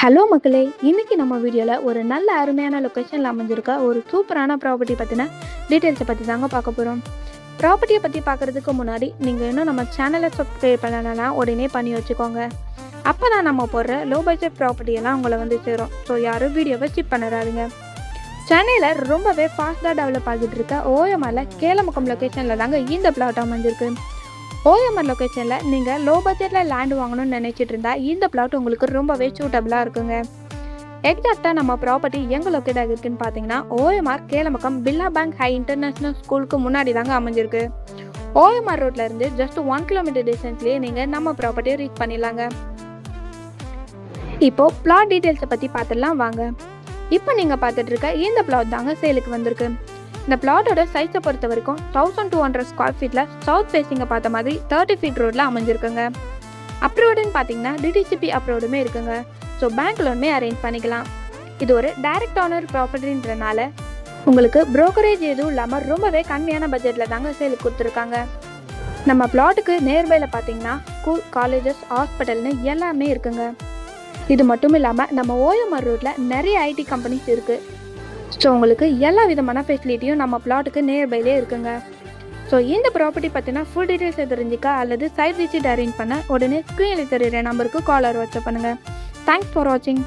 Hello மக்களே, இன்னைக்கு நம்ம வீடியோவில் ஒரு நல்ல அருமையான லொக்கேஷனில் அமைஞ்சிருக்க ஒரு சூப்பரான ப்ராப்பர்ட்டி பற்றின டீட்டெயில்ஸை பற்றி தாங்க பார்க்க போகிறோம். ப்ராப்பர்ட்டியை பற்றி பார்க்குறதுக்கு முன்னாடி நீங்கள் இன்னும் நம்ம சேனலை சப்ஸ்கிரைப் பண்ணலைன்னா உடனே பண்ணி வச்சுக்கோங்க. அப்போ தான் நம்ம போடுற லோ பட்ஜெட் ப்ராப்பர்ட்டியெல்லாம் உங்களை வந்து சேரும். ஸோ யாரும் வீடியோவை ஸ்கிப் பண்ணிடாதீங்க. சென்னையில் ரொம்பவே ஃபாஸ்ட்டாக டெவலப் ஆகிட்டு இருக்க ஓஎம்ஆரில் கேளமுக்கம் லொக்கேஷனில் தாங்க இந்த பிளாட் அமைஞ்சிருக்கு. ஓஎம்ஆர் லொக்கேஷனில் நீங்கள் லோ பட்ஜெட்டில் லேண்ட் வாங்கணும்னு நினச்சிட்டு இருந்தால் இந்த பிளாட் உங்களுக்கு ரொம்பவே சூட்டபிளாக இருக்குங்க. எக்ஸாக்டாக நம்ம ப்ராப்பர்ட்டி எங்கே லொக்கேட் ஆகிருக்குன்னு பார்த்தீங்கன்னா ஓஎம்ஆர் கேளமுக்கம் பில்லா பேங்க் ஹை இன்டர்நேஷ்னல் ஸ்கூலுக்கு முன்னாடி தாங்க அமைஞ்சிருக்கு. ஓஎம்ஆர் ரோட்லேருந்து ஜஸ்ட் 1 கிலோமீட்டர் டிஸ்டன்ஸ்லேயே நீங்கள் நம்ம ப்ராப்பர்ட்டியை ரீச் பண்ணிடலாங்க. இப்போது பிளாட் டீட்டெயில்ஸை பற்றி பார்த்துடலாம் வாங்க. இப்போ நீங்கள் பார்த்துட்டு இருக்க இந்த பிளாட் தாங்க சேலுக்கு வந்திருக்கு. இந்த பிளாட்டோட சைஸை பொறுத்த வரைக்கும் 1200 ஸ்கொயர் ஃபீட்டில் சவுத் ஃபேஸிங்கை பார்த்த மாதிரி 30 ஃபீட் ரோடில் அமைஞ்சிருக்குங்க. அப்ரூவ்டுன்னு பார்த்தீங்கன்னா டிடிசிபி அப்ரூவ்டுமே இருக்குங்க. ஸோ பேங்க் லோனுமே அரேஞ்ச் பண்ணிக்கலாம். இது ஒரு டைரக்ட் ஓனர் ப்ராப்பர்ட்டின்றனால உங்களுக்கு ப்ரோக்கரேஜ் எதுவும் இல்லாமல் ரொம்பவே கம்மியான பட்ஜெட்டில் தாங்க சேலுக்கு கொடுத்துருக்காங்க. நம்ம பிளாட்டுக்கு நேர்பையில் பார்த்தீங்கன்னா ஸ்கூல், காலேஜஸ், ஹாஸ்பிட்டல்னு எல்லாமே இருக்குங்க. இது மட்டும் இல்லாமல் நம்ம ஓஎம்ஆர் ரோட்டில் நிறைய ஐடி கம்பெனிஸ் இருக்குது. ஸோ உங்களுக்கு எல்லா விதமான ஃபெசிலிட்டியும் நம்ம பிளாட்டுக்கு நியர்பைலே இருக்குங்க. ஸோ இந்த ப்ராப்பர்ட்டி பற்றினா ஃபுல் டீட்டெயில்ஸை தெரிஞ்சிக்க அல்லது சைட் விசிட் அரேஞ்ச் பண்ண உடனே ஸ்க்ரீனில் தெரிகிற நம்பருக்கு கால் ஆர் வாட்ஸ்அப் பண்ணுங்கள். தேங்க்ஸ் ஃபார் வாட்சிங்.